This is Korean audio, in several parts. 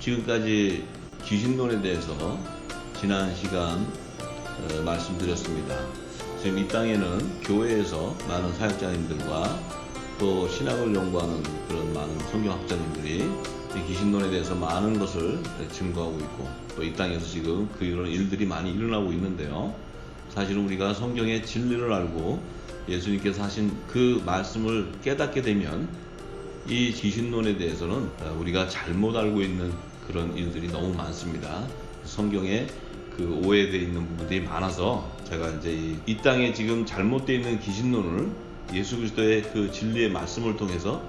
지금까지 귀신론에 대해서 지난 시간 말씀드렸습니다. 지금 이 땅에는 교회에서 많은 사역자님들과 또 신학을 연구하는 그런 많은 성경학자님들이 이 귀신론에 대해서 많은 것을 증거하고 있고, 또 이 땅에서 지금 그런 일들이 많이 일어나고 있는데요. 사실은 우리가 성경의 진리를 알고 예수님께서 하신 그 말씀을 깨닫게 되면 이 귀신론에 대해서는 우리가 잘못 알고 있는 그런 일들이 너무 많습니다. 성경에 그 오해되어 있는 부분들이 많아서 제가 이제 이 땅에 지금 잘못되어 있는 귀신론을 예수 그리스도의 그 진리의 말씀을 통해서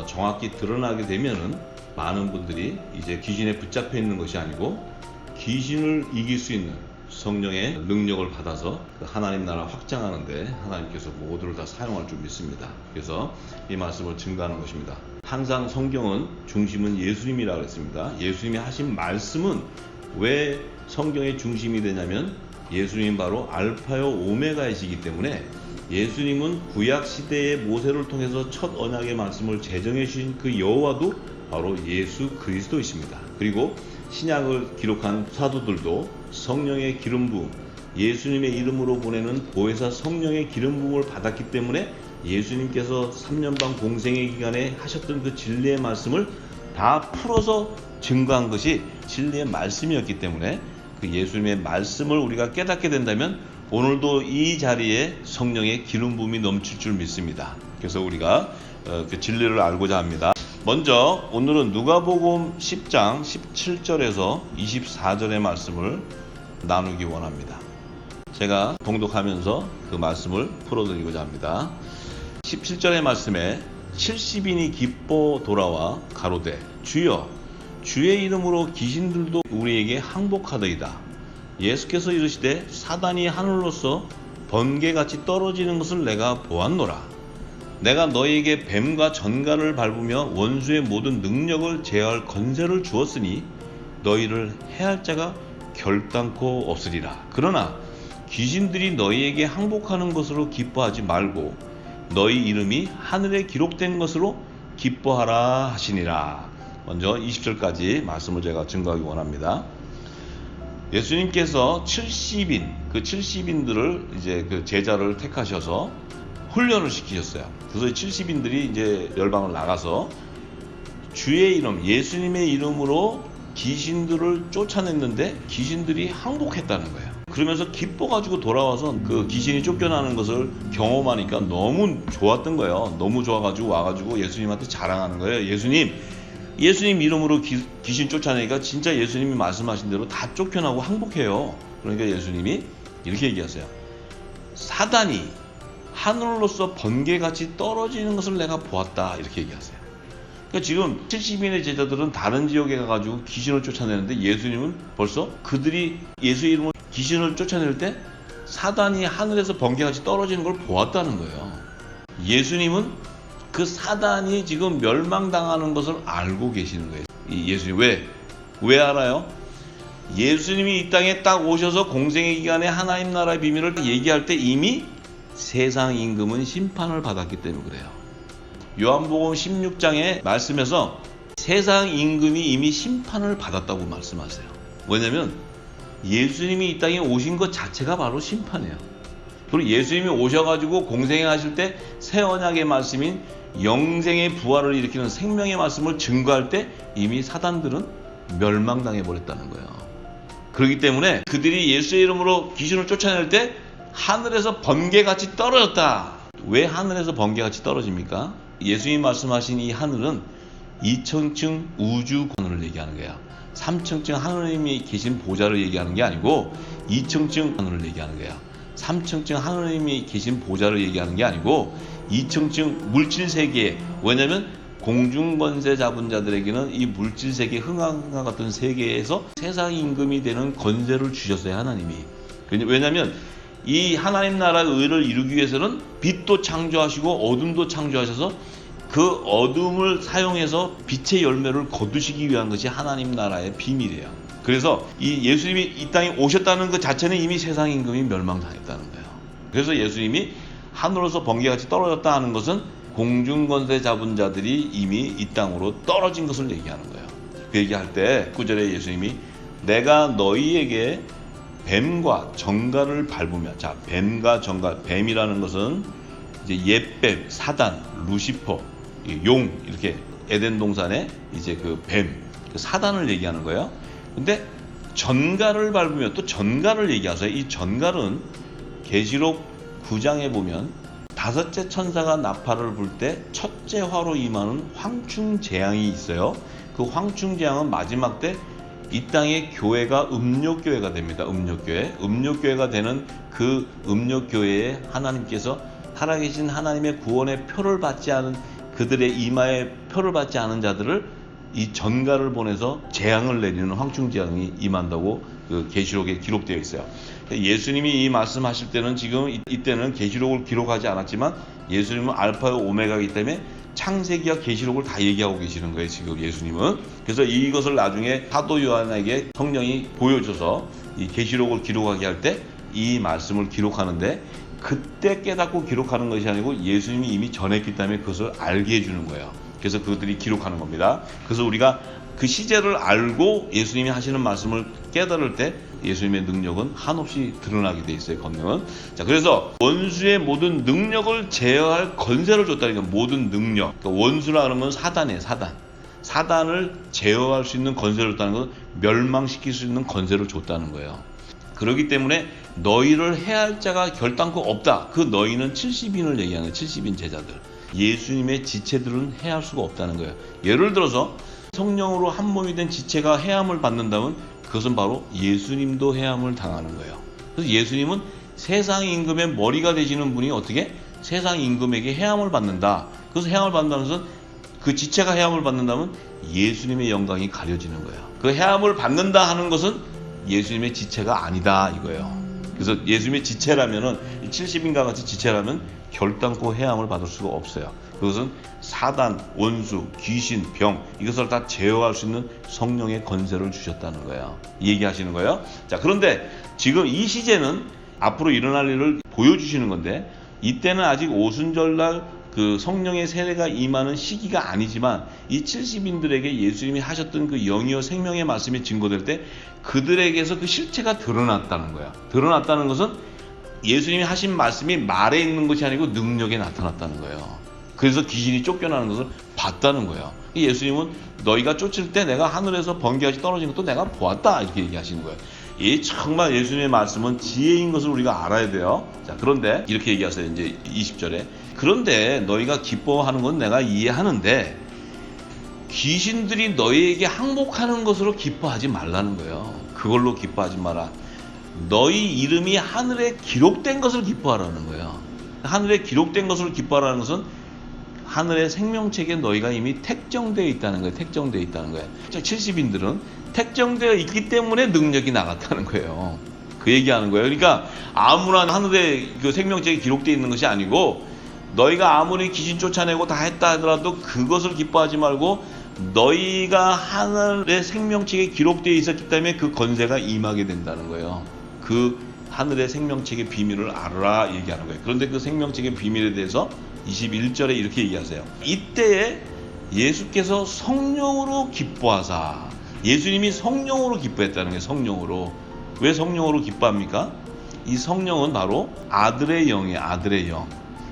정확히 드러나게 되면은 많은 분들이 이제 귀신에 붙잡혀 있는 것이 아니고 귀신을 이길 수 있는 성령의 능력을 받아서 그 하나님 나라 확장하는데 하나님께서 모두를 다 사용할 줄 믿습니다. 그래서 이 말씀을 증거하는 것입니다. 항상 성경은 중심은 예수님이라고 했습니다. 예수님이 하신 말씀은 왜 성경의 중심이 되냐면 예수님은 바로 알파요 오메가이시기 때문에, 예수님은 구약 시대의 모세를 통해서 첫 언약의 말씀을 제정해 주신 그 여호와도 바로 예수 그리스도이십니다. 그리고 신약을 기록한 사도들도 성령의 기름 부음, 예수님의 이름으로 보내는 보혜사 성령의 기름 부음을 받았기 때문에 예수님께서 3년 반 공생의 기간에 하셨던 그 진리의 말씀을 다 풀어서 증거한 것이 진리의 말씀이었기 때문에, 그 예수님의 말씀을 우리가 깨닫게 된다면 오늘도 이 자리에 성령의 기름 부음이 넘칠 줄 믿습니다. 그래서 우리가 그 진리를 알고자 합니다. 먼저 오늘은 누가복음 10장 17절에서 24절의 말씀을 나누기 원합니다. 제가 봉독하면서 그 말씀을 풀어드리고자 합니다. 17절의 말씀에 70인이 기뻐 돌아와 가로되 주여 주의 이름으로 귀신들도 우리에게 항복하더이다. 예수께서 이르시되 사단이 하늘로서 번개같이 떨어지는 것을 내가 보았노라. 내가 너희에게 뱀과 전갈을 밟으며 원수의 모든 능력을 제어할 권세를 주었으니 너희를 해할 자가 결단코 없으리라. 그러나 귀신들이 너희에게 항복하는 것으로 기뻐하지 말고 너희 이름이 하늘에 기록된 것으로 기뻐하라 하시니라. 먼저 20절까지 말씀을 제가 증거하기 원합니다. 예수님께서 70인, 그 70인들을 이제 그 제자를 택하셔서 훈련을 시키셨어요. 그래서 70인들이 이제 열방을 나가서 주의 이름, 예수님의 이름으로 귀신들을 쫓아냈는데 귀신들이 항복했다는 거예요. 그러면서 기뻐가지고 돌아와서 그 귀신이 쫓겨나는 것을 경험하니까 너무 좋았던 거예요. 너무 좋아가지고 와가지고 예수님한테 자랑하는 거예요. 예수님 이름으로 귀신 쫓아내니까 진짜 예수님이 말씀하신 대로 다 쫓겨나고 항복해요. 그러니까 예수님이 이렇게 얘기하세요. 사단이 하늘로서 번개같이 떨어지는 것을 내가 보았다. 이렇게 얘기하세요. 그러니까 지금 70인의 제자들은 다른 지역에 가가지고 귀신을 쫓아내는데 예수님은 벌써 그들이 예수 이름으로 귀신을 쫓아낼 때 사단이 하늘에서 번개같이 떨어지는 걸 보았다는 거예요. 예수님은 그 사단이 지금 멸망당하는 것을 알고 계시는 거예요. 이 예수님 왜 알아요? 예수님이 이 땅에 딱 오셔서 공생의 기간에 하나님 나라의 비밀을 얘기할 때 이미 세상 임금은 심판을 받았기 때문에 그래요. 요한복음 16장의 말씀에서 세상 임금이 이미 심판을 받았다고 말씀하세요. 왜냐면 예수님이 이 땅에 오신 것 자체가 바로 심판이에요. 그리고 예수님이 오셔가지고 공생애 하실 때 새 언약의 말씀인 영생의 부활을 일으키는 생명의 말씀을 증거할 때 이미 사단들은 멸망당해 버렸다는 거예요. 그렇기 때문에 그들이 예수의 이름으로 귀신을 쫓아낼 때 하늘에서 번개같이 떨어졌다. 왜 하늘에서 번개같이 떨어집니까? 예수님이 말씀하신 이 하늘은 2천층 우주 권을 얘기하는 거야. 3천층 하느님이 계신 보좌를 얘기하는 게 아니고 2천층 하늘을 얘기하는 거야. 3천층 하느님이 계신 보좌를 얘기하는 게 아니고 2천층 물질 세계. 왜냐면 공중권세 잡은 자들에게는 이 물질 세계 흥황과 같은 세계에서 세상 임금이 되는 권세를 주셨어요, 하나님이. 왜냐면 이 하나님 나라의 의를 이루기 위해서는 빛도 창조하시고 어둠도 창조하셔서 그 어둠을 사용해서 빛의 열매를 거두시기 위한 것이 하나님 나라의 비밀이에요. 그래서 이 예수님이 이 땅에 오셨다는 것 자체는 이미 세상 임금이 멸망당했다는 거예요. 그래서 예수님이 하늘로서 번개같이 떨어졌다 하는 것은 공중권세 잡은 자들이 이미 이 땅으로 떨어진 것을 얘기하는 거예요. 그 얘기할 때 9절에 예수님이 내가 너희에게 뱀과 정갈을 밟으며, 자, 뱀과 정갈, 뱀이라는 것은 이제 옛뱀, 사단, 루시퍼, 용, 이렇게 에덴 동산에 이제 그 뱀, 그 사단을 얘기하는 거예요. 근데 전갈을 밟으며, 또 전갈을 얘기하세요. 이 전갈은 계시록 9장에 보면 다섯째 천사가 나팔을 불 때 첫째 화로 임하는 황충재앙이 있어요. 그 황충재앙은 마지막 때 이 땅의 교회가 음욕교회가 됩니다. 음욕교회가 되는 그 음욕교회에 하나님께서 살아계신 하나님의 구원의 표를 받지 않은, 그들의 이마에 표를 받지 않은 자들을 이 전갈을 보내서 재앙을 내리는 황충재앙이 임한다고 그 계시록에 기록되어 있어요. 예수님이 이 말씀하실 때는 지금 이때는 계시록을 기록하지 않았지만 예수님은 알파와 오메가이기 때문에 창세기와 계시록을 다 얘기하고 계시는 거예요, 지금 예수님은. 그래서 이것을 나중에 사도 요한에게 성령이 보여줘서 이 계시록을 기록하게 할 때 이 말씀을 기록하는데, 그때 깨닫고 기록하는 것이 아니고 예수님이 이미 전했기 때문에 그것을 알게 해주는 거예요. 그래서 그들이 기록하는 겁니다. 그래서 우리가 그 시제를 알고 예수님이 하시는 말씀을 깨달을 때 예수님의 능력은 한없이 드러나게 돼 있어요, 권능은. 자, 그래서 원수의 모든 능력을 제어할 권세를 줬다니까, 모든 능력. 그러니까 원수라는 건 사단이에요, 사단. 사단을 제어할 수 있는 권세를 줬다는 건 멸망시킬 수 있는 권세를 줬다는 거예요. 그렇기 때문에 너희를 해할 자가 결단코 없다. 그 너희는 70인을 얘기하는 70인 제자들. 예수님의 지체들은 해할 수가 없다는 거예요. 예를 들어서 성령으로 한 몸이 된 지체가 해함을 받는다면 그것은 바로 예수님도 해함을 당하는 거예요. 그래서 예수님은 세상 임금의 머리가 되시는 분이 어떻게 세상 임금에게 해함을 받는다. 그래서 해함을 받는다는 것은 그 지체가 해함을 받는다면 예수님의 영광이 가려지는 거예요. 그 해함을 받는다 하는 것은 예수님의 지체가 아니다 이거예요. 그래서 예수님의 지체라면은 70인과 같이 지체라면 결단코 해함을 받을 수가 없어요. 그것은 사단, 원수, 귀신, 병, 이것을 다 제어할 수 있는 성령의 권세를 주셨다는 거예요. 이 얘기하시는 거예요. 자, 그런데 지금 이 시제는 앞으로 일어날 일을 보여주시는 건데, 이때는 아직 오순절날 그 성령의 세례가 임하는 시기가 아니지만 이 70인들에게 예수님이 하셨던 그 영이요 생명의 말씀이 증거될 때 그들에게서 그 실체가 드러났다는 거야. 드러났다는 것은 예수님이 하신 말씀이 말에 있는 것이 아니고 능력에 나타났다는 거예요. 그래서 귀신이 쫓겨나는 것을 봤다는 거예요. 예수님은 너희가 쫓을 때 내가 하늘에서 번개같이 떨어진 것도 내가 보았다 이렇게 얘기하시는 거예요. 이 정말 예수님의 말씀은 지혜인 것을 우리가 알아야 돼요. 자, 그런데 이렇게 얘기하세요. 이제 20절에 그런데 너희가 기뻐하는 건 내가 이해하는데 귀신들이 너희에게 항복하는 것으로 기뻐하지 말라는 거예요. 그걸로 기뻐하지 마라. 너희 이름이 하늘에 기록된 것을 기뻐하라는 거예요. 하늘에 기록된 것을 기뻐하라는 것은 하늘의 생명책에 너희가 이미 택정되어 있다는 거예요. 택정되어 있다는 거예요. 70인들은 택정되어 있기 때문에 능력이 나갔다는 거예요. 그 얘기하는 거예요. 그러니까 아무나 하늘에 그 생명책에 기록되어 있는 것이 아니고 너희가 아무리 귀신 쫓아내고 다 했다 하더라도 그것을 기뻐하지 말고 너희가 하늘의 생명책에 기록되어 있었기 때문에 그 권세가 임하게 된다는 거예요. 그 하늘의 생명책의 비밀을 알아라 얘기하는 거예요. 그런데 그 생명책의 비밀에 대해서 21절에 이렇게 얘기하세요. 이때에 예수께서 성령으로 기뻐하사, 예수님이 성령으로 기뻐했다는 거예요. 성령으로. 왜 성령으로 기뻐합니까? 이 성령은 바로 아들의 영이에요. 아들의 영.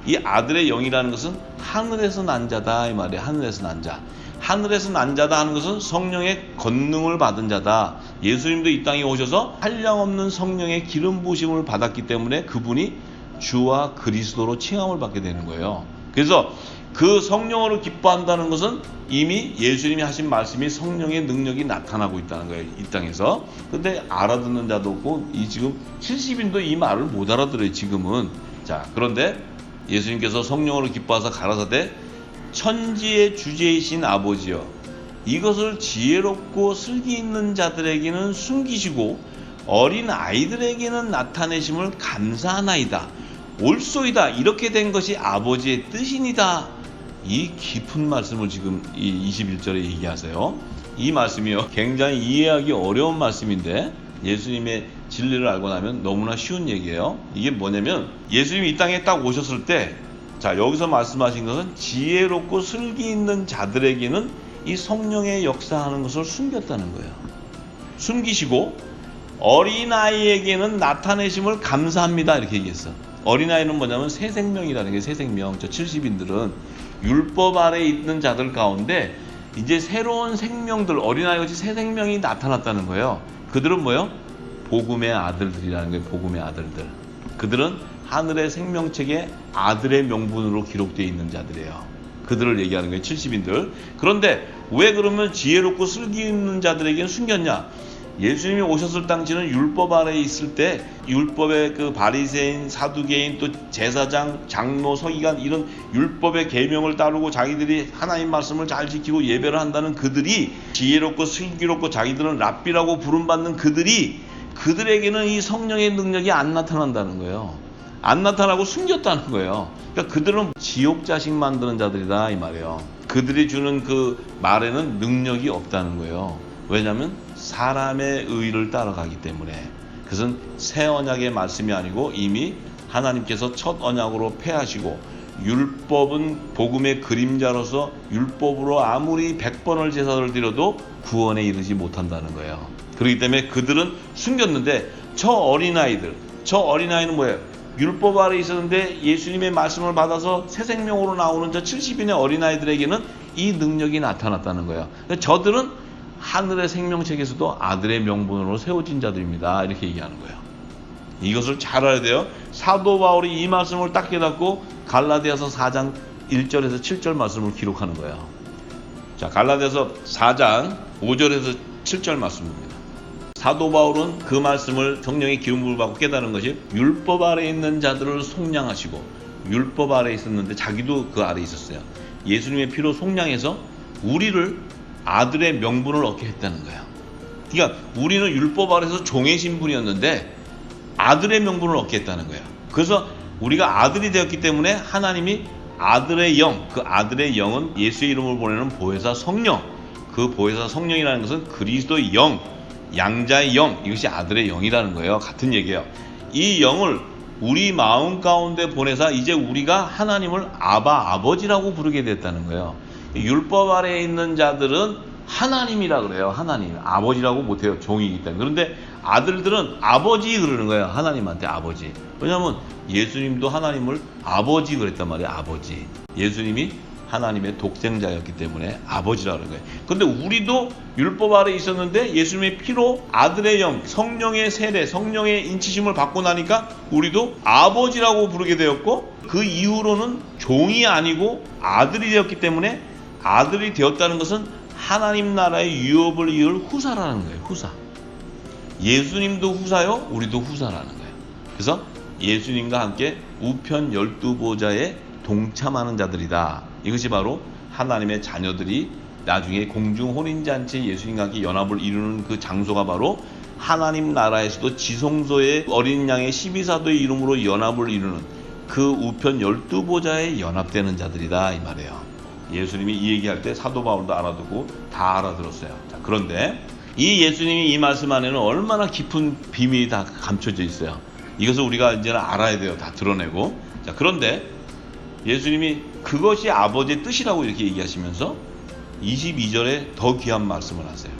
이 아들의 영이라는 것은 하늘에서 난 자다 이 말이에요. 하늘에서 난 자. 하늘에서 난 자다 하는 것은 성령의 권능을 받은 자다. 예수님도 이 땅에 오셔서 한량없는 성령의 기름 부으심을 받았기 때문에 그분이 주와 그리스도로 칭함을 받게 되는 거예요. 그래서 그 성령으로 기뻐한다는 것은 이미 예수님이 하신 말씀이 성령의 능력이 나타나고 있다는 거예요. 이 땅에서. 근데 알아듣는 자도 없고 이 지금 70인도 이 말을 못 알아들어요. 지금은. 자, 그런데 예수님께서 성령으로 기뻐하사 가라사대 천지의 주제이신 아버지여 이것을 지혜롭고 슬기 있는 자들에게는 숨기시고 어린 아이들에게는 나타내심을 감사하나이다. 옳소이다. 이렇게 된 것이 아버지의 뜻이니다. 이 깊은 말씀을 지금 이 21절에 얘기하세요. 이 말씀이요 굉장히 이해하기 어려운 말씀인데 예수님의 진리를 알고 나면 너무나 쉬운 얘기예요. 이게 뭐냐면 예수님이 이 땅에 딱 오셨을 때 자 여기서 말씀하신 것은 지혜롭고 슬기 있는 자들에게는 이 성령의 역사하는 것을 숨겼다는 거예요. 숨기시고 어린아이에게는 나타내심을 감사합니다 이렇게 얘기했어. 어린아이는 뭐냐면 새 생명이라는 게, 새 생명. 저 70인들은 율법 아래에 있는 자들 가운데 이제 새로운 생명들, 어린아이같이 새 생명이 나타났다는 거예요. 그들은 뭐예요? 복음의 아들들이라는 거예요. 복음의 아들들. 그들은 하늘의 생명책에 아들의 명분으로 기록되어 있는 자들이에요. 그들을 얘기하는 거예요. 70인들. 그런데 왜 그러면 지혜롭고 슬기 있는 자들에게는 숨겼냐? 예수님이 오셨을 당시는 율법 아래에 있을 때 율법의 그 바리새인, 사두개인, 또 제사장, 장로, 서기관 이런 율법의 계명을 따르고 자기들이 하나님 말씀을 잘 지키고 예배를 한다는 그들이, 지혜롭고 슬기롭고 자기들은 랍비라고 부름받는 그들에게는 이 성령의 능력이 안 나타난다는 거예요. 안 나타나고 숨겼다는 거예요. 그러니까 그들은 지옥 자식 만드는 자들이다 이 말이에요. 그들이 주는 그 말에는 능력이 없다는 거예요. 왜냐하면 사람의 의를 따라가기 때문에. 그것은 새 언약의 말씀이 아니고 이미 하나님께서 첫 언약으로 폐하시고, 율법은 복음의 그림자로서 율법으로 아무리 100번을 제사를 드려도 구원에 이르지 못한다는 거예요. 그렇기 때문에 그들은 숨겼는데, 저 어린아이는 뭐예요? 율법 아래 있었는데 예수님의 말씀을 받아서 새 생명으로 나오는 저 70인의 어린아이들에게는 이 능력이 나타났다는 거예요. 저들은 하늘의 생명책에서도 아들의 명분으로 세워진 자들입니다. 이렇게 얘기하는 거예요. 이것을 잘 알아야 돼요. 사도 바울이 이 말씀을 딱 깨닫고 갈라디아서 4장 1절에서 7절 말씀을 기록하는 거예요. 자, 갈라디아서 4장 5절에서 7절 말씀입니다. 사도 바울은 그 말씀을 성령의 기름을 받고 깨달은 것이, 율법 아래에 있는 자들을 속량하시고, 율법 아래에 있었는데 자기도 그 아래에 있었어요. 예수님의 피로 속량해서 우리를 아들의 명분을 얻게 했다는 거예요. 그러니까 우리는 율법 아래에서 종의 신분이었는데 아들의 명분을 얻게 했다는 거예요. 그래서 우리가 아들이 되었기 때문에 하나님이 아들의 영, 그 아들의 영은 예수의 이름을 보내는 보혜사 성령, 그 보혜사 성령이라는 것은 그리스도의 영, 양자의 영, 이것이 아들의 영이라는 거예요. 같은 얘기예요. 이 영을 우리 마음 가운데 보내사 이제 우리가 하나님을 아버지라고 부르게 됐다는 거예요. 율법 아래에 있는 자들은 하나님이라 그래요. 하나님, 아버지라고 못해요. 종이기 때문에. 그런데 아들들은 아버지 그러는 거예요. 하나님한테 아버지. 왜냐하면 예수님도 하나님을 아버지 그랬단 말이에요. 아버지. 예수님이 하나님의 독생자였기 때문에 아버지라는 거예요. 그런데 우리도 율법 아래에 있었는데 예수님의 피로 아들의 영, 성령의 세례, 성령의 인치심을 받고 나니까 우리도 아버지라고 부르게 되었고, 그 이후로는 종이 아니고 아들이 되었기 때문에, 아들이 되었다는 것은 하나님 나라의 유업을 이을 후사라는 거예요. 후사. 예수님도 후사요, 우리도 후사라는 거예요. 그래서 예수님과 함께 우편 12보좌에 동참하는 자들이다. 이것이 바로 하나님의 자녀들이 나중에 공중 혼인잔치 예수님과 함께 연합을 이루는 그 장소가 바로 하나님 나라에서도 지성소의 어린 양의 12사도의 이름으로 연합을 이루는 그 우편 12보좌에 연합되는 자들이다 이 말이에요. 예수님이 이 얘기할 때 사도 바울도 알아듣고 다 알아들었어요. 자, 그런데 이 예수님이 이 말씀 안에는 얼마나 깊은 비밀이 다 감춰져 있어요. 이것을 우리가 이제는 알아야 돼요. 다 드러내고. 자, 그런데 예수님이 그것이 아버지의 뜻이라고 이렇게 얘기하시면서 22절에 더 귀한 말씀을 하세요.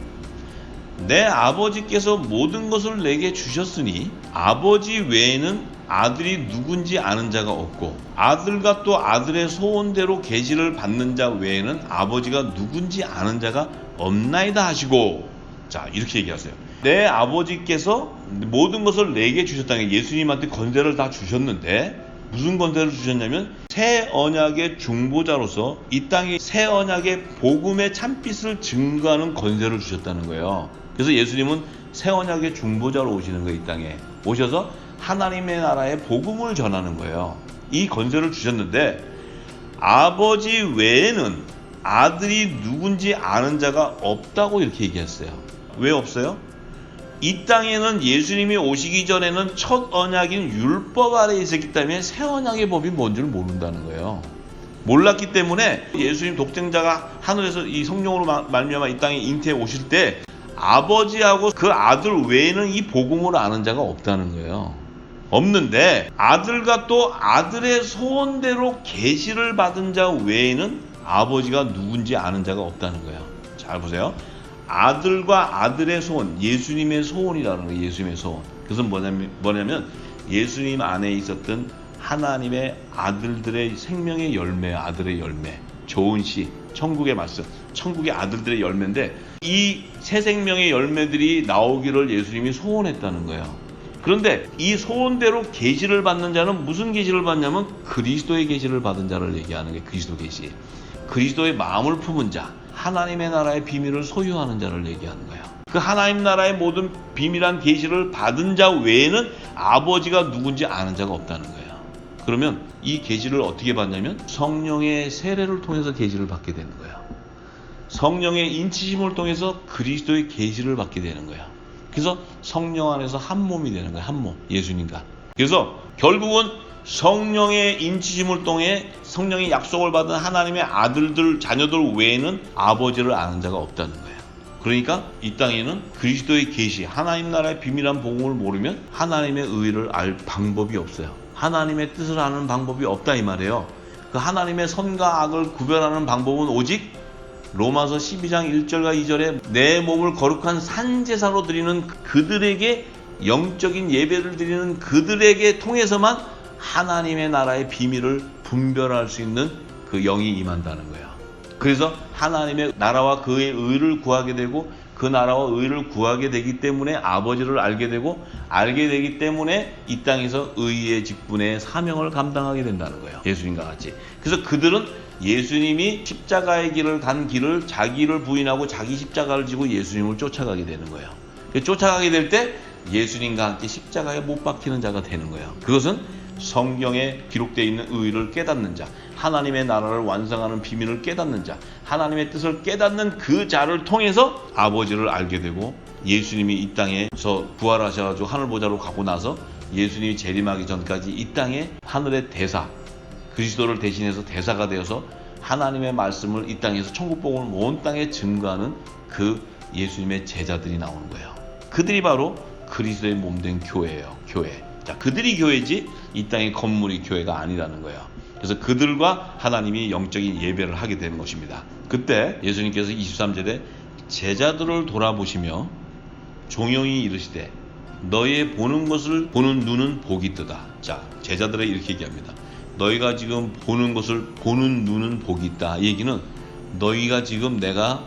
내 아버지께서 모든 것을 내게 주셨으니 아버지 외에는 아들이 누군지 아는 자가 없고, 아들과 또 아들의 소원대로 계시를 받는 자 외에는 아버지가 누군지 아는 자가 없나이다 하시고, 자, 이렇게 얘기하세요. 내 아버지께서 모든 것을 내게 주셨다는 게, 예수님한테 권세를 다 주셨는데 무슨 권세를 주셨냐면 새 언약의 중보자로서 이 땅에 새 언약의 복음의 참빛을 증거하는 권세를 주셨다는 거예요. 그래서 예수님은 새 언약의 중보자로 오시는 거예요. 이 땅에 오셔서 하나님의 나라의 복음을 전하는 거예요. 이 권세를 주셨는데 아버지 외에는 아들이 누군지 아는 자가 없다고 이렇게 얘기했어요. 왜 없어요? 이 땅에는 예수님이 오시기 전에는 첫 언약인 율법 아래에 있었기 때문에 새 언약의 법이 뭔지를 모른다는 거예요. 몰랐기 때문에 예수님 독생자가 하늘에서 이 성령으로 말미암아 이 땅에 잉태해 오실 때 아버지하고 그 아들 외에는 이 복음을 아는 자가 없다는 거예요. 없는데 아들과 또 아들의 소원대로 계시를 받은 자 외에는 아버지가 누군지 아는 자가 없다는 거예요. 잘 보세요. 아들과 아들의 소원, 예수님의 소원이라는 거예요. 예수님의 소원. 그것은 뭐냐면 예수님 안에 있었던 하나님의 아들들의 생명의 열매, 아들의 열매, 좋은 씨, 천국의 말씀, 천국의 아들들의 열매인데 이 새 생명의 열매들이 나오기를 예수님이 소원했다는 거예요. 그런데 이 소원대로 계시를 받는 자는 무슨 계시를 받냐면 그리스도의 계시를 받은 자를 얘기하는 게 그리스도 계시. 그리스도의 마음을 품은 자, 하나님의 나라의 비밀을 소유하는 자를 얘기하는 거예요. 그 하나님 나라의 모든 비밀한 계시를 받은 자 외에는 아버지가 누군지 아는 자가 없다는 거예요. 그러면 이 계시를 어떻게 받냐면 성령의 세례를 통해서 계시를 받게 되는 거예요. 성령의 인치심을 통해서 그리스도의 계시를 받게 되는 거예요. 그래서 성령 안에서 한 몸이 되는 거예요. 한 몸, 예수님과. 그래서 결국은 성령의 인치심을 통해 성령의 약속을 받은 하나님의 아들들, 자녀들 외에는 아버지를 아는 자가 없다는 거예요. 그러니까 이 땅에는 그리스도의 계시, 하나님 나라의 비밀한 복음을 모르면 하나님의 의를 알 방법이 없어요. 하나님의 뜻을 아는 방법이 없다 이 말이에요. 그 하나님의 선과 악을 구별하는 방법은 오직 로마서 12장 1절과 2절에 내 몸을 거룩한 산제사로 드리는 그들에게 영적인 예배를 드리는 그들에게 통해서만 하나님의 나라의 비밀을 분별할 수 있는 그 영이 임한다는 거예요. 그래서 하나님의 나라와 그의 의를 구하게 되고 그 나라와 의를 구하게 되기 때문에 아버지를 알게 되고 알게 되기 때문에 이 땅에서 의의 직분의 사명을 감당하게 된다는 거예요. 예수님과 같이. 그래서 그들은 예수님이 십자가의 길을 간 길을 자기를 부인하고 자기 십자가를 지고 예수님을 쫓아가게 되는 거예요. 쫓아가게 될 때 예수님과 함께 십자가에 못 박히는 자가 되는 거예요. 그것은 성경에 기록되어 있는 의를 깨닫는 자, 하나님의 나라를 완성하는 비밀을 깨닫는 자, 하나님의 뜻을 깨닫는 그 자를 통해서 아버지를 알게 되고 예수님이 이 땅에서 부활하셔가지고 하늘보좌로 가고 나서 예수님이 재림하기 전까지 이 땅에 하늘의 대사, 그리스도를 대신해서 대사가 되어서 하나님의 말씀을 이 땅에서 천국복음을 온 땅에 증거하는 그 예수님의 제자들이 나오는 거예요. 그들이 바로 그리스도의 몸된 교회예요. 교회. 자, 그들이 교회지 이 땅의 건물이 교회가 아니라는 거예요. 그래서 그들과 하나님이 영적인 예배를 하게 되는 것입니다. 그때 예수님께서 23절에 제자들을 돌아보시며 종영이 이르시되 너희의 보는 것을 보는 눈은 복이 있도다. 자, 제자들에게 이렇게 얘기합니다. 너희가 지금 보는 것을 보는 눈은 복이 있다. 이 얘기는 너희가 지금 내가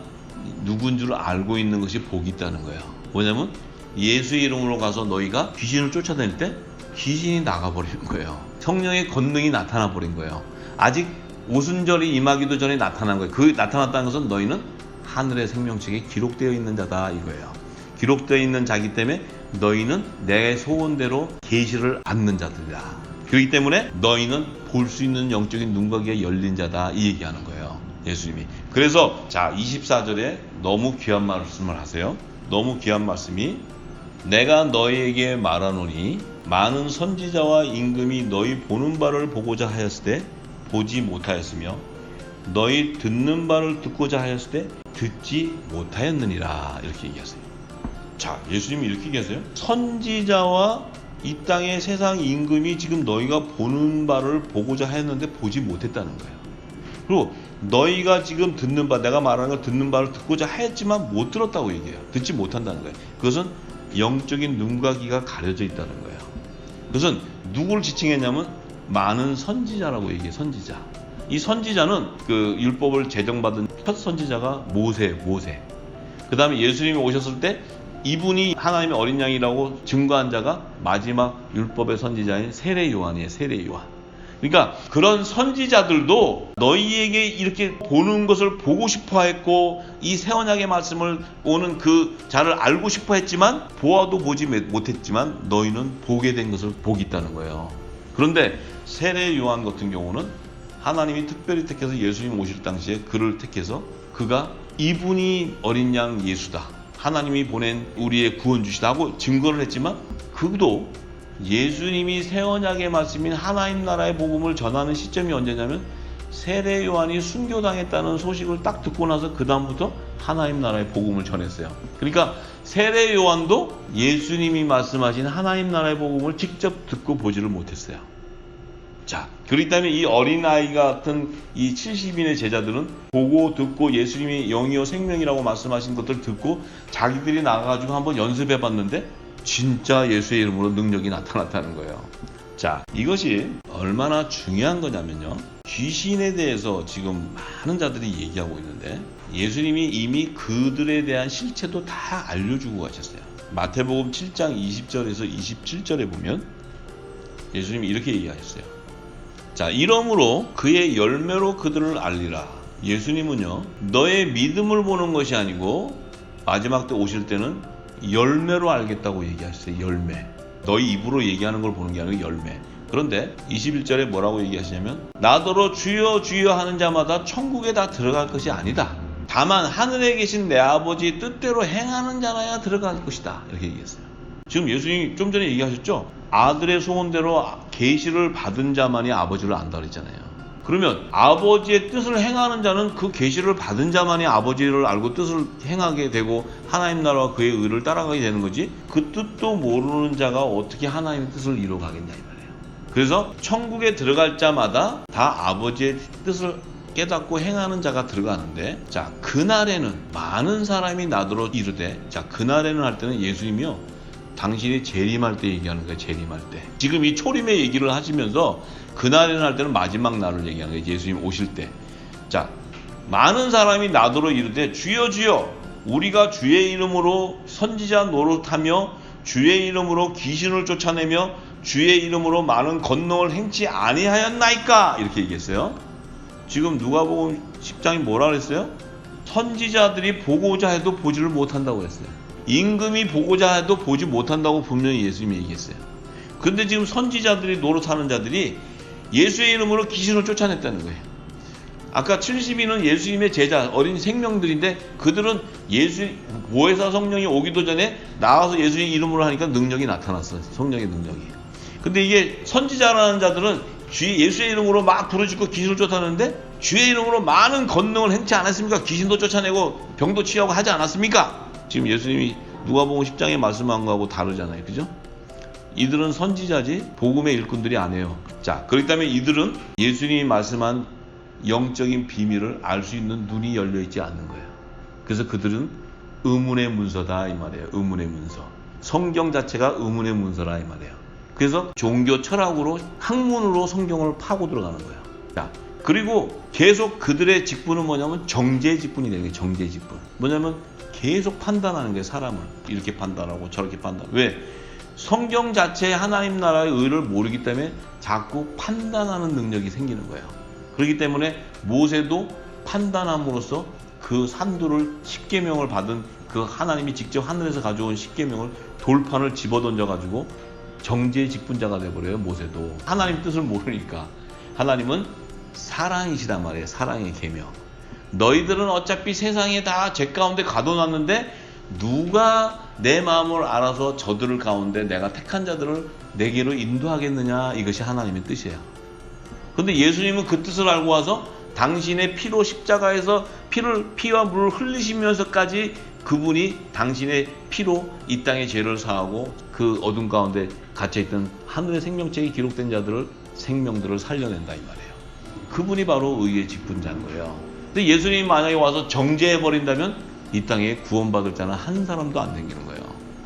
누군 줄 알고 있는 것이 복이 있다는 거예요. 뭐냐면 예수의 이름으로 가서 너희가 귀신을 쫓아다닐 때 귀신이 나가버리는 거예요. 성령의 권능이 나타나 버린 거예요. 아직 오순절이 임하기도 전에 나타난 거예요. 그 나타났다는 것은 너희는 하늘의 생명책에 기록되어 있는 자다 이거예요. 기록되어 있는 자기 때문에 너희는 내 소원대로 계시를 받는 자들이다. 그렇기 때문에 너희는 볼 수 있는 영적인 눈과 귀가 열린 자다 이 얘기하는 거예요. 예수님이. 그래서 자 24절에 너무 귀한 말씀을 하세요. 너무 귀한 말씀이 내가 너희에게 말하노니 많은 선지자와 임금이 너희 보는 바를 보고자 하였을 때 보지 못하였으며 너희 듣는 바를 듣고자 하였을 때 듣지 못하였느니라 이렇게 얘기하세요. 자 예수님이 이렇게 얘기하세요. 선지자와 이 땅의 세상 임금이 지금 너희가 보는 바를 보고자 하였는데 보지 못했다는 거예요. 그리고 너희가 지금 듣는 바, 내가 말하는 걸 듣는 바를 듣고자 하였지만 못 들었다고 얘기해요. 듣지 못한다는 거예요. 그것은 영적인 눈과 귀가 가려져 있다는 거예요. 그것은 누구를 지칭했냐면 많은 선지자라고 얘기해요. 선지자. 이 선지자는 그 율법을 제정받은 첫 선지자가 모세. 그 다음에 예수님이 오셨을 때 이분이 하나님의 어린 양이라고 증거한 자가 마지막 율법의 선지자인 세례 요한이에요. 세례 요한. 그러니까 그런 선지자들도 너희에게 이렇게 보는 것을 보고 싶어 했고 이 새 언약의 말씀을 오는 그 자를 알고 싶어 했지만 보아도 보지 못했지만 너희는 보게 된 것을 복이 있다는 거예요. 그런데 세례 요한 같은 경우는 하나님이 특별히 택해서 예수님 오실 당시에 그를 택해서 그가 이분이 어린 양 예수다. 하나님이 보낸 우리의 구원주시다 하고 증거를 했지만 그도 예수님이 새 언약의 말씀인 하나님 나라의 복음을 전하는 시점이 언제냐면 세례 요한이 순교당했다는 소식을 딱 듣고 나서 그 다음부터 하나님 나라의 복음을 전했어요. 그러니까 세례 요한도 예수님이 말씀하신 하나님 나라의 복음을 직접 듣고 보지를 못했어요. 자, 그렇기 때문에 이 어린아이 같은 이 70인의 제자들은 보고 듣고 예수님이 영이요 생명이라고 말씀하신 것들을 듣고 자기들이 나가가지고 한번 연습해 봤는데 진짜 예수의 이름으로 능력이 나타났다는 거예요. 자, 이것이 얼마나 중요한 거냐면요, 귀신에 대해서 지금 많은 자들이 얘기하고 있는데 예수님이 이미 그들에 대한 실체도 다 알려주고 가셨어요. 마태복음 7장 20절에서 27절에 보면 예수님이 이렇게 얘기하셨어요. 자, 이러므로 그의 열매로 그들을 알리라. 예수님은요, 너의 믿음을 보는 것이 아니고 마지막 때 오실 때는 열매로 알겠다고 얘기하셨어요. 열매. 너희 입으로 얘기하는 걸 보는 게 아니고 열매. 그런데 21절에 뭐라고 얘기하시냐면 나더러 주여 주여 하는 자마다 천국에 다 들어갈 것이 아니다. 다만 하늘에 계신 내 아버지 뜻대로 행하는 자라야 들어갈 것이다. 이렇게 얘기했어요. 지금 예수님이 좀 전에 얘기하셨죠? 아들의 소원대로 계시를 받은 자만이 아버지를 안다 그랬잖아요. 그러면 아버지의 뜻을 행하는 자는 그 계시를 받은 자만이 아버지를 알고 뜻을 행하게 되고 하나님 나라와 그의 의를 따라가게 되는 거지, 그 뜻도 모르는 자가 어떻게 하나님의 뜻을 이루어가겠냐 이 말이에요. 그래서 천국에 들어갈 자마다 다 아버지의 뜻을 깨닫고 행하는 자가 들어가는데, 자, 그날에는 많은 사람이 나더러 이르되, 자, 그날에는 할 때는 예수님이요, 당신이 재림할 때 얘기하는 거예요. 재림할 때. 지금 이 초림의 얘기를 하시면서 그날에는 할 때는 마지막 날을 얘기하는 거예요. 예수님 오실 때. 자, 많은 사람이 나더러 이르되 주여 주여 우리가 주의 이름으로 선지자 노릇하며 주의 이름으로 귀신을 쫓아내며 주의 이름으로 많은 권능을 행치 아니하였나이까, 이렇게 얘기했어요. 지금 누가복음 10장이 뭐라 그랬어요? 선지자들이 보고자 해도 보지를 못한다고 했어요. 임금이 보고자 해도 보지 못한다고 분명히 예수님이 얘기했어요. 그런데 지금 선지자들이 노릇하는 자들이 예수의 이름으로 귀신을 쫓아냈다는 거예요. 아까 70인은 예수님의 제자, 어린 생명들인데 그들은 예수 보혜사 성령이 오기도 전에 나와서 예수의 이름으로 하니까 능력이 나타났어요. 성령의 능력이. 근데 이게 선지자라는 자들은 예수의 이름으로 막 부르짖고 귀신을 쫓아내는데 주의 이름으로 많은 권능을 행치 않았습니까? 귀신도 쫓아내고 병도 치유하고 하지 않았습니까? 지금 예수님이 누가복음 10장에 말씀한 거하고 다르잖아요. 그죠? 이들은 선지자지 복음의 일꾼들이 아니에요. 자, 그렇기 때문에 이들은 예수님이 말씀한 영적인 비밀을 알 수 있는 눈이 열려있지 않는 거예요. 그래서 그들은 의문의 문서다 이 말이에요. 의문의 문서. 성경 자체가 의문의 문서라 이 말이에요. 그래서 종교 철학으로 학문으로 성경을 파고 들어가는 거예요. 자, 그리고 계속 그들의 직분은 뭐냐면 정죄 직분이 되는 거예요. 정죄 직분. 뭐냐면 계속 판단하는 거예요. 사람을 이렇게 판단하고 저렇게 판단하고. 왜? 성경 자체의 하나님 나라의 의를 모르기 때문에 자꾸 판단하는 능력이 생기는 거예요. 그렇기 때문에 모세도 판단함으로써 그 산두를 십계명을 받은 그 하나님이 직접 하늘에서 가져온 십계명을 돌판을 집어던져 가지고 정죄의 직분자가 돼버려요. 모세도 하나님 뜻을 모르니까. 하나님은 사랑이시단 말이에요. 사랑의 계명. 너희들은 어차피 세상에 다 죄 가운데 가둬놨는데 누가 내 마음을 알아서 저들을 가운데 내가 택한 자들을 내게로 인도하겠느냐, 이것이 하나님의 뜻이에요. 근데 예수님은 그 뜻을 알고 와서 당신의 피로 십자가에서 피와 물을 흘리시면서까지 그분이 당신의 피로 이 땅의 죄를 사하고 그 어둠 가운데 갇혀있던 하늘의 생명책이 기록된 자들을 생명들을 살려낸다 이 말이에요. 그분이 바로 의의 직분자인 거예요. 근데 예수님이 만약에 와서 정죄해버린다면 이 땅에 구원받을 자는 한 사람도 안 생기는 거예요.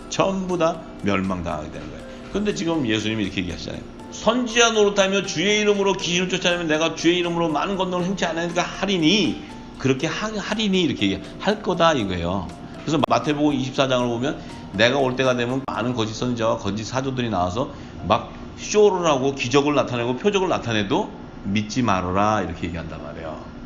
전부 다 멸망당하게 되는 거예요. 근데 지금 예수님이 이렇게 얘기하시잖아요. 선지자 노릇하며 주의 이름으로 귀신을 쫓아내면 내가 주의 이름으로 많은 권능을 행치 않으니까 하리니, 그렇게 하리니 이렇게 할 거다 이거예요. 그래서 마태복음 24장을 보면 내가 올 때가 되면 많은 거짓 선지자와 거짓 사도들이 나와서 막 쇼를 하고 기적을 나타내고 표적을 나타내도 믿지 말아라 이렇게 얘기한단 말이에요.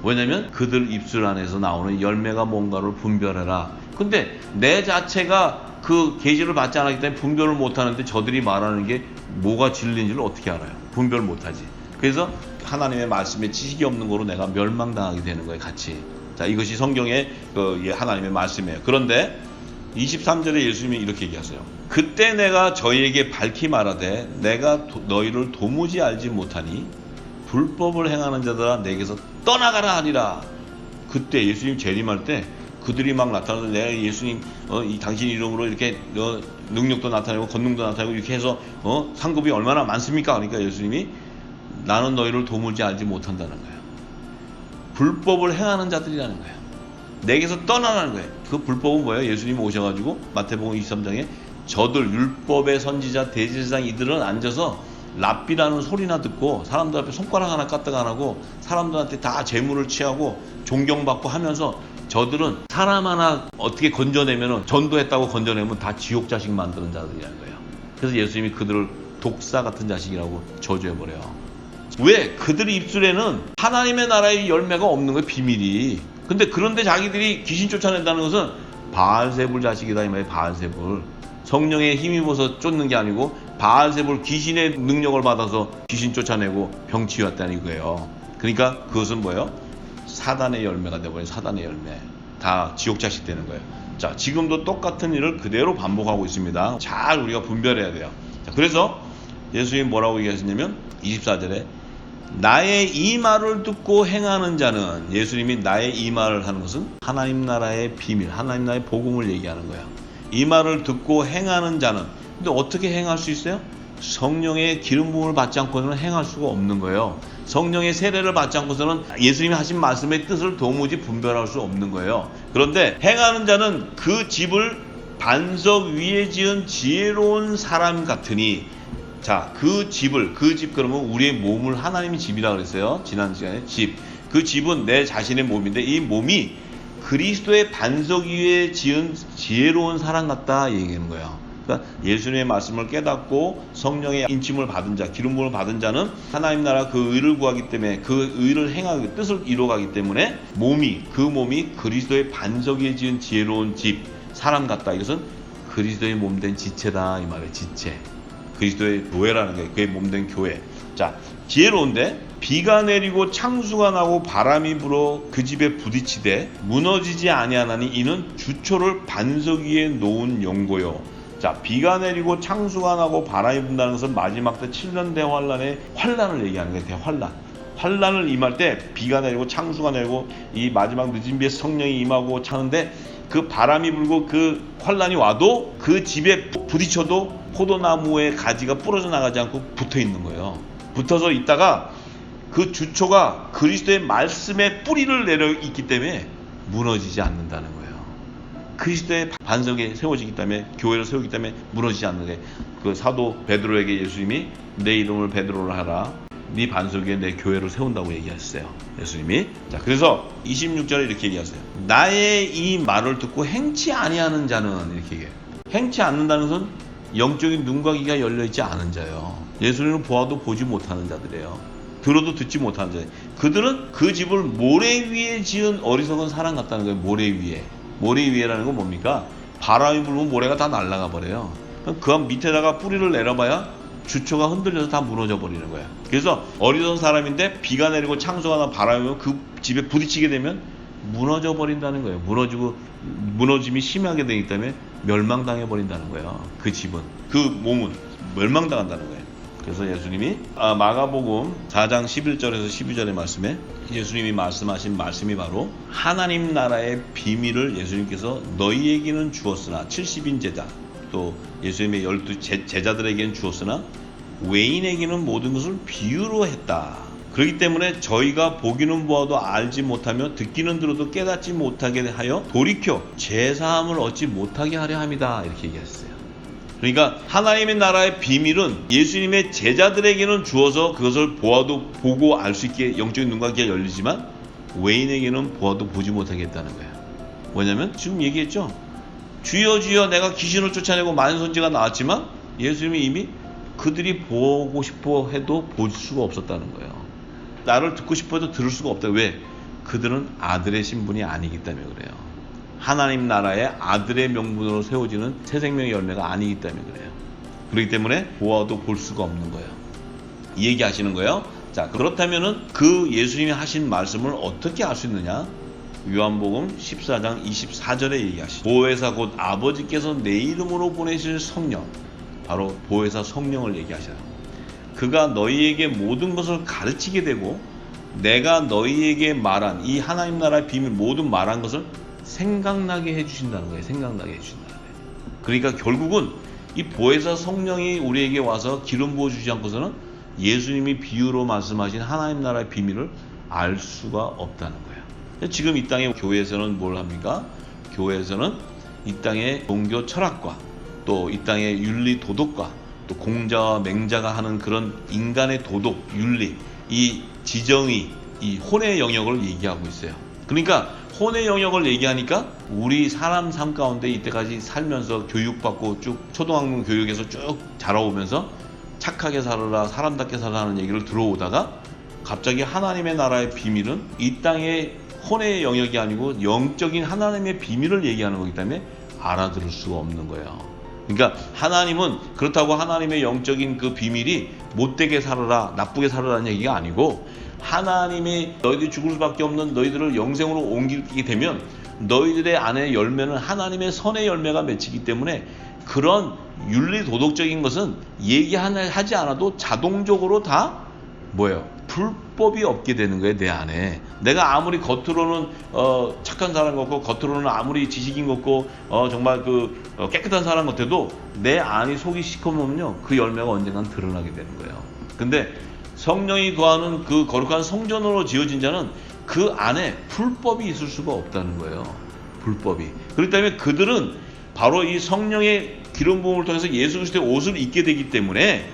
왜냐면 그들 입술 안에서 나오는 열매가 뭔가를 분별해라. 근데 내 자체가 그 계시를 받지 않았기 때문에 분별을 못하는데 저들이 말하는 게 뭐가 진리인지를 어떻게 알아요? 분별 못하지. 그래서 하나님의 말씀에 지식이 없는 거로 내가 멸망당하게 되는 거예요. 같이. 자, 이것이 성경의 하나님의 말씀이에요. 그런데 23절에 예수님이 이렇게 얘기하세요. 그때 내가 저희에게 밝히 말하되 내가 너희를 도무지 알지 못하니 불법을 행하는 자들아 내게서 떠나가라 하니라. 그때 예수님 재림할 때 그들이 막 나타나서 내가 예수님 이 당신 이름으로 이렇게 능력도 나타내고 권능도 나타내고 이렇게 해서 상급이 얼마나 많습니까? 그러니까 예수님이 나는 너희를 도무지 알지 못한다는 거예요. 불법을 행하는 자들이라는 거예요. 내게서 떠나라는 거예요. 그 불법은 뭐예요? 예수님이 오셔가지고 마태복음 23장에 저들 율법의 선지자 대제사장 이들은 앉아서 랍비라는 소리나 듣고 사람들 앞에 손가락 하나 까딱 안 하고 사람들한테 다 재물을 취하고 존경받고 하면서 저들은 사람 하나 어떻게 건져내면 전도했다고 건져내면 다 지옥 자식 만드는 자들이라는 거예요. 그래서 예수님이 그들을 독사 같은 자식이라고 저주해버려요. 왜? 그들의 입술에는 하나님의 나라의 열매가 없는 거예요. 비밀이. 근데 그런데 자기들이 귀신 쫓아낸다는 것은 바알세불 자식이다 이 말이에요. 바알세불. 성령에 힘입어서 쫓는 게 아니고 바알세불 귀신의 능력을 받아서 귀신 쫓아내고 병 치유했다는 이거예요. 그러니까 그것은 뭐예요? 사단의 열매가 되어버린 사단의 열매. 다 지옥 자식 되는 거예요. 자, 지금도 똑같은 일을 그대로 반복하고 있습니다. 잘 우리가 분별해야 돼요. 자, 그래서 예수님이 뭐라고 얘기하시냐면 24절에 나의 이 말을 듣고 행하는 자는, 예수님이 나의 이 말을 하는 것은 하나님 나라의 비밀, 하나님 나라의 복음을 얘기하는 거예요. 이 말을 듣고 행하는 자는, 근데 어떻게 행할 수 있어요? 성령의 기름 부음을 받지 않고서는 행할 수가 없는 거예요. 성령의 세례를 받지 않고서는 예수님이 하신 말씀의 뜻을 도무지 분별할 수 없는 거예요. 그런데 행하는 자는 그 집을 반석 위에 지은 지혜로운 사람 같으니, 자, 그 집 그러면 우리의 몸을 하나님이 집이라고 그랬어요. 지난 시간에 집. 그 집은 내 자신의 몸인데 이 몸이 그리스도의 반석 위에 지은 지혜로운 사람 같다 얘기하는 거예요. 그러니까 예수님의 말씀을 깨닫고 성령의 인침을 받은 자, 기름 부음을 받은 자는 하나님 나라 그 의를 구하기 때문에 그 의를 행하기, 뜻을 이루어가기 때문에 그 몸이 그리스도의 반석 위에 지은 지혜로운 집, 사람 같다. 이것은 그리스도의 몸된 지체다 이 말이에요. 지체. 그리스도의 교회라는 게 그의 몸된 교회. 자, 지혜로운데 비가 내리고 창수가 나고 바람이 불어 그 집에 부딪히되 무너지지 아니하나니 이는 주초를 반석 위에 놓은 연고요. 자, 비가 내리고 창수가 나고 바람이 분다는 것은 마지막 때 7년 대환란의 환란을 얘기하는 거예요. 대환란. 환란을 임할 때 비가 내리고 창수가 내리고 이 마지막 늦은 비에 성령이 임하고 차는데 그 바람이 불고 그 환란이 와도 그 집에 부딪혀도 포도나무의 가지가 부러져 나가지 않고 붙어 있는 거예요. 붙어서 있다가 그 주초가 그리스도의 말씀에 뿌리를 내려 있기 때문에 무너지지 않는다는 거예요. 그리스도의 반석에 세워지기 때문에, 교회를 세우기 때문에 무너지지 않는 거예요. 그 사도 베드로에게 예수님이 내 이름을 베드로를 하라, 네 반석 위에 내 교회를 세운다고 얘기하셨어요. 예수님이. 자, 그래서 26절에 이렇게 얘기하세요. 나의 이 말을 듣고 행치 아니하는 자는, 이렇게 얘기해요. 행치 않는다는 것은 영적인 눈과 귀가 열려있지 않은 자예요. 예수님을 보아도 보지 못하는 자들이에요. 들어도 듣지 못하는 자예요. 그들은 그 집을 모래 위에 지은 어리석은 사람 같다는 거예요. 모래 위에. 모래 위에라는 건 뭡니까? 바람이 불면 모래가 다 날아가 버려요. 그 밑에다가 뿌리를 내려봐야 주초가 흔들려서 다 무너져 버리는 거예요. 그래서 어리석은 사람인데 비가 내리고 창수가 나 바람이 오면 그 집에 부딪히게 되면 무너져 버린다는 거예요. 무너짐이 심하게 되기 때문에 멸망당해 버린다는 거예요. 그 집은, 그 몸은 멸망당한다는 거예요. 그래서 예수님이 마가복음 4장 11절에서 12절의 말씀에 예수님이 말씀하신 말씀이 바로 하나님 나라의 비밀을 예수님께서 너희에게는 주었으나 70인 제자, 또 예수님의 12 제자들에게는 주었으나 외인에게는 모든 것을 비유로 했다. 그렇기 때문에 저희가 보기는 보아도 알지 못하며 듣기는 들어도 깨닫지 못하게 하여 돌이켜 제사함을 얻지 못하게 하려 함이다. 이렇게 얘기했어요. 그러니까 하나님의 나라의 비밀은 예수님의 제자들에게는 주어서 그것을 보아도 보고 알 수 있게 영적인 눈과 귀가 열리지만 외인에게는 보아도 보지 못하게 했다는 거예요. 뭐냐면 지금 얘기했죠. 주여 주여 내가 귀신을 쫓아내고 많은 선지가 나왔지만 예수님이 이미 그들이 보고 싶어 해도 볼 수가 없었다는 거예요. 나를 듣고 싶어 해도 들을 수가 없다. 왜? 그들은 아들의 신분이 아니기 때문에 그래요. 하나님 나라의 아들의 명분으로 세워지는 새 생명의 열매가 아니기 때문에 그래요. 그렇기 때문에 보아도 볼 수가 없는 거예요. 이 얘기 하시는 거예요. 자, 그렇다면은 그 예수님이 하신 말씀을 어떻게 알 수 있느냐? 요한복음 14장 24절에 얘기하시죠. 보혜사 곧 아버지께서 내 이름으로 보내실 성령, 바로 보혜사 성령을 얘기하셔요. 그가 너희에게 모든 것을 가르치게 되고 내가 너희에게 말한 이 하나님 나라의 비밀 모든 말한 것을 생각나게 해주신다는 거예요. 생각나게 해주신다는 거예요. 그러니까 결국은 이 보혜사 성령이 우리에게 와서 기름 부어주지 않고서는 예수님이 비유로 말씀하신 하나님 나라의 비밀을 알 수가 없다는 거예요. 지금 이 땅의 교회에서는 뭘 합니까? 교회에서는 이 땅의 종교 철학과 또 이 땅의 윤리 도덕과 또 공자와 맹자가 하는 그런 인간의 도덕, 윤리, 이 지정의, 이 혼의 영역을 얘기하고 있어요. 그러니까 혼의 영역을 얘기하니까 우리 사람 삶 가운데 이때까지 살면서 교육받고 쭉 초등학교 교육에서 쭉 자라오면서 착하게 살아라, 사람답게 살아라는 얘기를 들어오다가 갑자기 하나님의 나라의 비밀은 이 땅의 혼의 영역이 아니고 영적인 하나님의 비밀을 얘기하는 거기 때문에 알아들을 수가 없는 거예요. 그러니까 하나님은 그렇다고 하나님의 영적인 그 비밀이 못되게 살아라, 나쁘게 살아라는 얘기가 아니고 하나님이 너희들이 죽을 수밖에 없는 너희들을 영생으로 옮기게 되면 너희들의 안에 열매는 하나님의 선의 열매가 맺히기 때문에 그런 윤리 도덕적인 것은 얘기하지 않아도 자동적으로 다 뭐예요? 불법이 없게 되는 거예요. 내 안에 내가 아무리 겉으로는 착한 사람 같고 겉으로는 아무리 지식인 같고 정말 깨끗한 사람 같아도 내 안이 속이 시커멓으면요 그 열매가 언젠간 드러나게 되는 거예요. 근데 성령이 거하는 그 거룩한 성전으로 지어진 자는 그 안에 불법이 있을 수가 없다는 거예요. 불법이. 그렇기 때문에 그들은 바로 이 성령의 기름 부음을 통해서 예수 그리스도의 옷을 입게 되기 때문에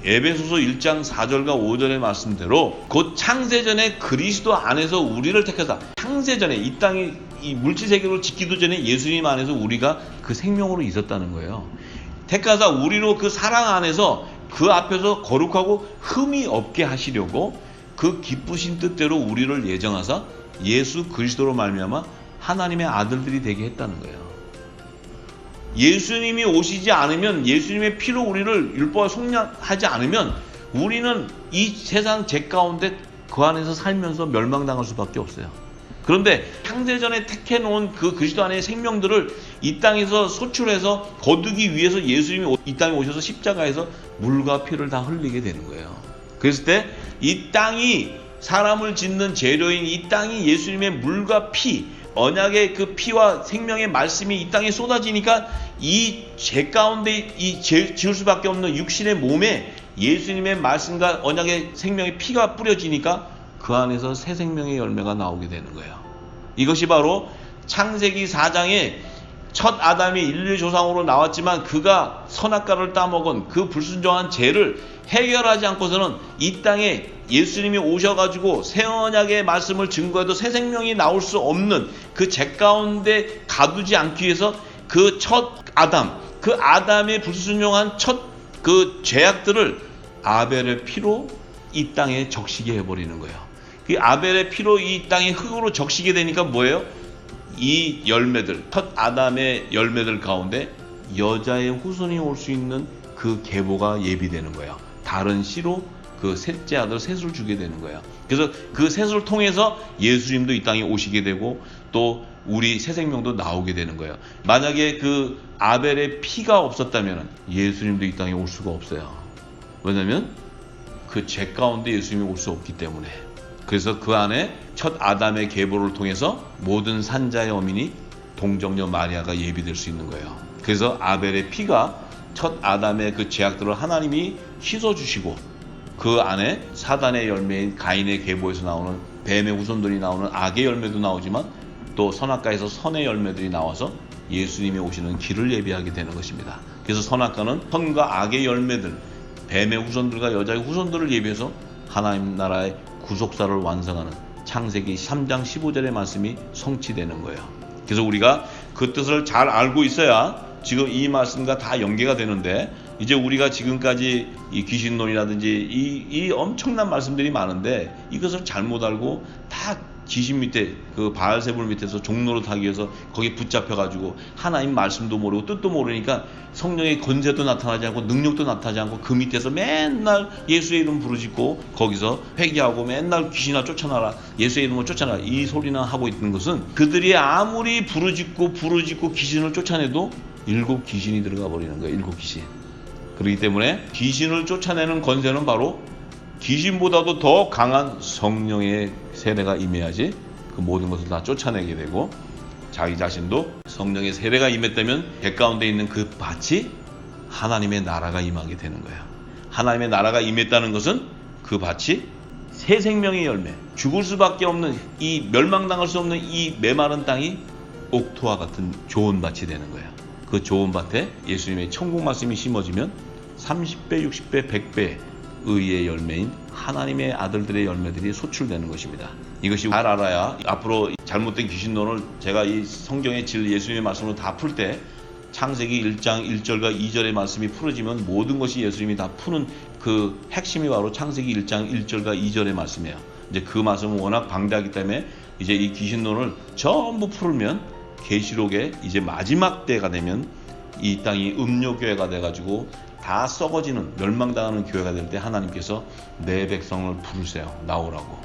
에베소서 1장 4절과 5절의 말씀대로 곧 창세전에 그리스도 안에서 우리를 택하사 창세전에 이 땅이 이 물질세계로 짓기도 전에 예수님 안에서 우리가 그 생명으로 있었다는 거예요. 택하사 우리로 그 사랑 안에서 그 앞에서 거룩하고 흠이 없게 하시려고 그 기쁘신 뜻대로 우리를 예정하사 예수 그리스도로 말미암아 하나님의 아들들이 되게 했다는 거예요. 예수님이 오시지 않으면 예수님의 피로 우리를 율법과 속량하지 않으면 우리는 이 세상 죄 가운데 그 안에서 살면서 멸망당할 수밖에 없어요. 그런데 창세전에 택해놓은 그 그리스도 안의 생명들을 이 땅에서 소출해서 거두기 위해서 예수님이 이 땅에 오셔서 십자가에서 물과 피를 다 흘리게 되는 거예요. 그랬을 때 이 땅이 사람을 짓는 재료인 이 땅이 예수님의 물과 피, 언약의 그 피와 생명의 말씀이 이 땅에 쏟아지니까 이 죄 가운데 이 지을 수밖에 없는 육신의 몸에 예수님의 말씀과 언약의 생명의 피가 뿌려지니까 그 안에서 새 생명의 열매가 나오게 되는 거예요. 이것이 바로 창세기 4장에 첫 아담이 인류 조상으로 나왔지만 그가 선악과를 따먹은 그 불순종한 죄를 해결하지 않고서는 이 땅에 예수님이 오셔가지고 새 언약의 말씀을 증거해도 새 생명이 나올 수 없는 그 죄 가운데 가두지 않기 위해서 그 첫 아담, 그 아담의 불순종한 첫 그 죄악들을 아벨의 피로 이 땅에 적시게 해버리는 거예요. 그 아벨의 피로 이 땅에 흙으로 적시게 되니까 뭐예요? 이 열매들, 첫 아담의 열매들 가운데 여자의 후손이 올 수 있는 그 계보가 예비되는 거예요. 다른 씨로 그 셋째 아들 셋을 주게 되는 거예요. 그래서 그 셋을 통해서 예수님도 이 땅에 오시게 되고 또 우리 새 생명도 나오게 되는 거예요. 만약에 그 아벨의 피가 없었다면 예수님도 이 땅에 올 수가 없어요. 왜냐하면 그 죄 가운데 예수님이 올 수 없기 때문에. 그래서 그 안에 첫 아담의 계보를 통해서 모든 산자의 어민이 동정녀 마리아가 예비될 수 있는 거예요. 그래서 아벨의 피가 첫 아담의 그 죄악들을 하나님이 씻어주시고 그 안에 사단의 열매인 가인의 계보에서 나오는 뱀의 후손들이 나오는 악의 열매도 나오지만 또 선악과에서 선의 열매들이 나와서 예수님이 오시는 길을 예비하게 되는 것입니다. 그래서 선악과는 선과 악의 열매들, 뱀의 후손들과 여자의 후손들을 예비해서 하나님 나라의 구속사를 완성하는 창세기 3장 15절의 말씀이 성취되는 거예요. 그래서 우리가 그 뜻을 잘 알고 있어야 지금 이 말씀과 다 연계가 되는데, 이제 우리가 지금까지 이 귀신론이라든지 이 엄청난 말씀들이 많은데 이것을 잘못 알고 다 귀신 밑에 그 바알세불 밑에서 종로로 타기 위해서 거기 붙잡혀가지고 하나님 말씀도 모르고 뜻도 모르니까 성령의 권세도 나타나지 않고 능력도 나타나지 않고 그 밑에서 맨날 예수의 이름 부르짖고 거기서 회개하고 맨날 귀신아 쫓아나라, 예수의 이름을 쫓아나라 이 소리나 하고 있는 것은 그들이 아무리 부르짖고 귀신을 쫓아내도 7 귀신이 들어가 버리는 거예요. 7 귀신. 그렇기 때문에 귀신을 쫓아내는 권세는 바로 귀신보다도 더 강한 성령의 세례가 임해야지 그 모든 것을 다 쫓아내게 되고, 자기 자신도 성령의 세례가 임했다면 배 가운데 있는 그 밭이 하나님의 나라가 임하게 되는 거예요. 하나님의 나라가 임했다는 것은 그 밭이 새 생명의 열매, 죽을 수밖에 없는, 이 멸망당할 수 없는 이 메마른 땅이 옥토와 같은 좋은 밭이 되는 거예요. 그 좋은 밭에 예수님의 천국 말씀이 심어지면 30배, 60배, 100배 의의 열매인 하나님의 아들들의 열매들이 소출되는 것입니다. 이것이 잘 알아야 앞으로 잘못된 귀신론을 제가 이 성경의 예수님의 말씀으로 다 풀 때 창세기 1장 1절과 2절의 말씀이 풀어지면 모든 것이 예수님이 다 푸는 그 핵심이 바로 창세기 1장 1절과 2절의 말씀이에요. 이제 그 말씀은 워낙 방대하기 때문에 이제 이 귀신론을 전부 풀면 계시록의 이제 마지막 때가 되면 이 땅이 음료교회가 돼가지고 다 썩어지는 멸망당하는 교회가 될 때 하나님께서 내 백성을 부르세요. 나오라고.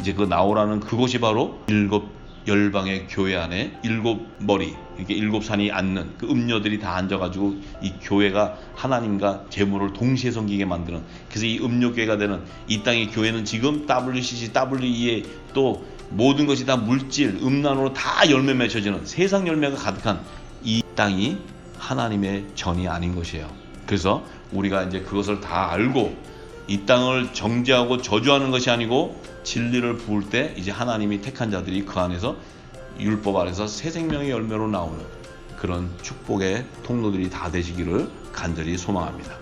이제 그 나오라는 그곳이 바로 일곱 열방의 교회 안에 일곱 머리, 이렇게 일곱 산이 앉는 그 음료들이 다 앉아가지고 이 교회가 하나님과 재물을 동시에 섬기게 만드는, 그래서 이 음료교회가 되는 이 땅의 교회는 지금 WCC, WEA 또 모든 것이 다 물질, 음란으로 다 열매 맺혀지는 세상 열매가 가득한 이 땅이 하나님의 전이 아닌 것이에요. 그래서 우리가 이제 그것을 다 알고 이 땅을 정죄하고 저주하는 것이 아니고 진리를 부을 때 이제 하나님이 택한 자들이 그 안에서 율법 아래서 새 생명의 열매로 나오는 그런 축복의 통로들이 다 되시기를 간절히 소망합니다.